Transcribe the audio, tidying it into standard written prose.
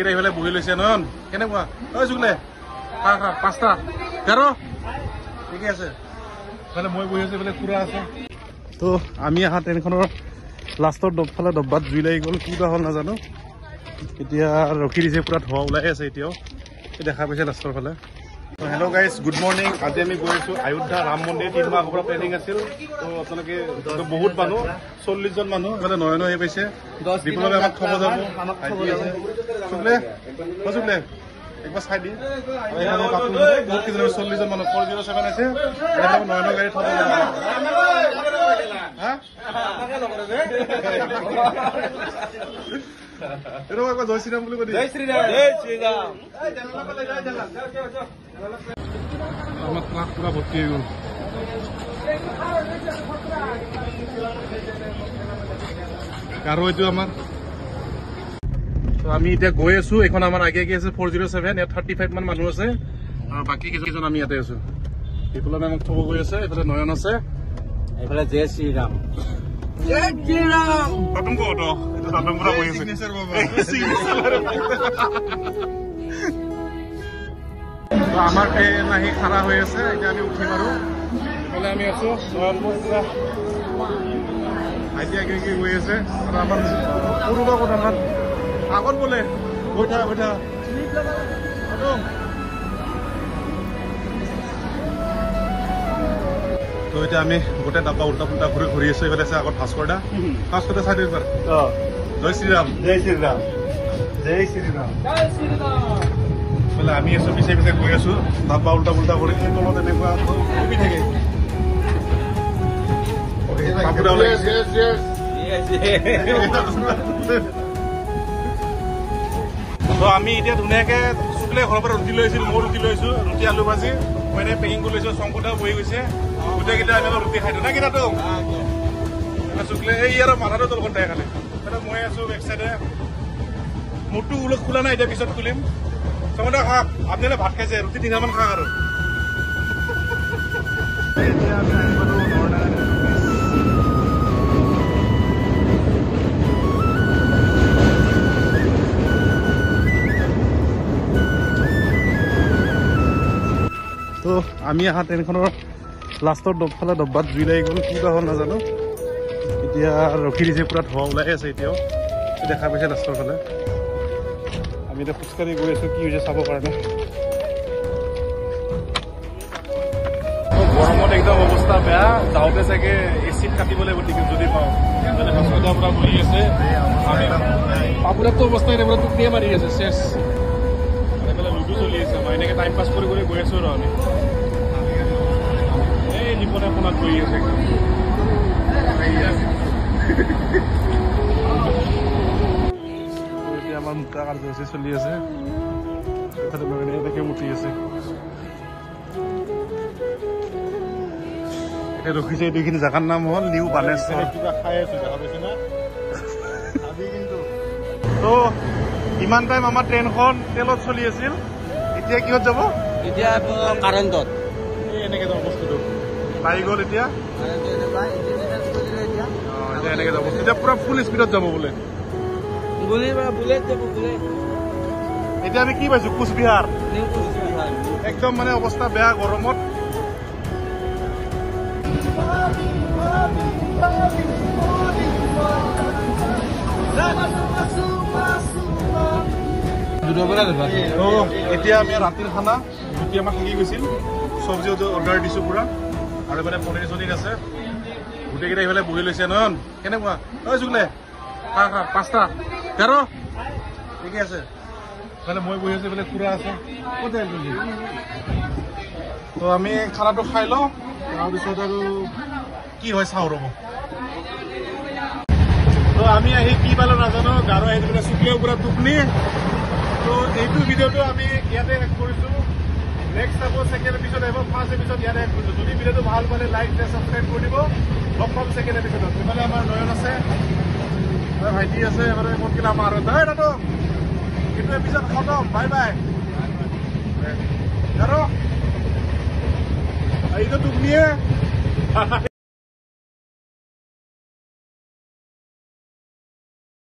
গোটেইকেইটা এইফালে বহি লৈছে নয়ন কেনেকুৱা ঐ চুকলে খা খা 5টা 13 ঠিকে আছে মানে মই বহি আছো এইফালে খুৰা আছে তো আমি আহা ট্ৰেইনখনৰ লাষ্টৰ ফালে ডব্বাত জুই লাগি গ'ল কিবা হ'ল নাজানো এতিয়া ৰখি দিছে পুৰা ধোঁৱা ওলাই আছে এতিয়াও দেখা পাইছে লাষ্টৰ ফালে হেল্ল' গাইজ গুড মৰ্ণিং আজি আমি গৈ আছো অযোধ্যা ৰাম মন্দিৰ 3 মাহ আগৰ পৰা প্লেনিং আছিল তো আপোনালোকে বহুত মানুহ 40 জন মানুহ মানে নয়ন আহি পাইছে বিপুলভাৱে আমাক থব যাব চুকলে চুকলে একবাৰ চাই দি বহুত কেইজন 40 জন মানুহ 407 আছে নয়নৰ গাড়ী থব যাব একবাৰ জয় শ্ৰীৰাম বুলি কৈ দি জয় শ্ৰীৰাম আমার ট্রাক পুরা ভর্তি হয়ে গেল কারো এইটো আমার তো আমি এতিয়া গৈ আছো এখন আমার আগে আগে আছে 407 ইয়াত 35 মান মানুহ আছে আর বাকি কেইজন আমি ইয়াতে আছো এইফালে আমাক থব গৈ আছে এইফালে নয়ন আছে এইফালে জয় শ্ৰীৰাম তাতম কত এটা তাতম পুৰা গৈ আছে সিগনেচাৰ বাবা আমাৰ ট্ৰেন আহি খাড়া হয়ে আছে এটা আমি উঠিম আৰু বলে আমি আছো নয়নপুৰ পুৰা আইডিয়া আগে আগে গৈ আছে আৰু আমাৰ পুৰুবা কথা আমাৰ আগত বোলে বৈঠা বৈঠা তো এতিয়া আমি গোটেই ডাব্বা উল্টা পুল্টা ঘূৰি ঘূৰি আছো এইফালে আছে আগত ভাস্কৰদা ভাস্কৰদা চাই দিবাৰ জয় শ্ৰীৰাম জয় শ্ৰীৰাম জয় শ্ৰীৰাম জয় শ্ৰীৰাম বলে আমি আছো পিছে পিছে গৈ আছো ডাব্বা উল্টা পুল্টা কৰি তলত এনেকুৱা কপি থাকে তো আমি এতিয়া ধুনীয়াকে চুকলে ঘৰৰ পৰা ৰুটি লৈ আহিছিল মই ৰুটি লৈ আহিছো ৰুটি আলু ভাজি মই এনে পেকিং কৰি লৈছো শংকৰদাও বহি গৈছে গোটেইকেইটা আমি ৰুটি খাই দিওঁ না কেইটাতো চুকলে এই আৰু মাথাটো তলখন দেখাই খালে মই আছো বেক চাইডে মোৰটো খোলা নাই এতিয়া পিছত খুলিম চমদা খাক আপনাৰা ভাত খাইছে ৰুটি 3 মান খাক আৰু তো আমি আহা ট্ৰেইনখনৰ লাষ্টৰ ফালে ডব্বাত জুই লাগি গ'ল কিবা হ'ল নাজানো এতিয়া ৰখি দিছে পুৰা ধোঁৱা ওলাই আছে এতিয়াও দেখা পাইছে লাষ্টৰ ফালে আমি এতিয়া খোজকাঢ়ি গৈ আছো কি হৈছে চাবৰ কাৰণে গৰমত একদম অৱস্থা বেয়া যাওঁতে চাগে এচিড কাটিব লাগিব টিকেট যদি পাওঁ মানে হস্পিটেলৰ পৰা বহি আছে আপোনাৰতো অৱস্থা এতিয়া টোপনিয়ে মাৰি আছে চেছ এইফালে লুডু চলি আছে মই এনেকৈ টাইম পাছ কৰি কৰি গৈ আছো আৰু আমি এই নিপনে ফোনত বহি আছে আমাৰ মুক্তা কাৰ্যসূচী চলি আছে এনেকৈ মুঠি আছে এতিয়া ৰখিছে এইখিনি জেগাৰ নাম হ'ল নিউ বানেশ্বৰ কিবা খাই আছো দেখা পাইছে না তো ইমান টাইম আমাৰ ট্ৰেইনখন তেলত চলি আছিল এতিয়া কিহত যাব এতিয়া কাৰেণ্টত এনেকৈ যাব বস্তুটো পাই গ'ল এতিয়া এনেকৈ যাব এতিয়া পুৰা ফুল স্পীডত যাব বোলে এতিয়া আমি কি পাইছো কোচবিহাৰ একদম মানে অৱস্থা বেয়া গৰমত এতিয়া আমি ৰাতিৰ খানা ৰুটি আমাৰ থাকি গৈছিল চব্জি অৰ্ডাৰ দিছো পুৰা আৰু মানে পনীৰ চনীৰ আছে গোটেইকেইটা এইফালে বহি লৈছে নয়ন কেনেকুৱা ঐ চুকলে খা খা 5টা 13 ঠিকে আছে মানে মই বহি আছো এইফালে খুৰা আছে ক'ত তো আমি খানাটো খাই লওঁ তাৰপিছত আৰু কি হয় চাওঁ ৰ'ব তো আমি আহি কি পালো নাজানো গাৰো আহি পেলাই চুকলেও পুৰা টোপনি তো এইটো ভিডিঅ'টো আমি ইয়াতে শেষ কৰিছো নেক্সট চাব ছেকেণ্ড এপিছড আহিব ফাৰ্ষ্ট এপিছড ইয়াতে শেষ কৰিছো যদি ভিডিঅ'টো ভাল পালে লাইক ছাবস্ক্ৰাইব কৰি দিব লগ পাম ছেকেণ্ড এপিছডত এইফালে আমাৰ নয়ন আছে ভাইটি আছে এবাৰে ক'ত কিলা আমাৰ দাদা কিন্তু এপিছড খতম বাই বাই আৰু এইটো টোপনিয়ে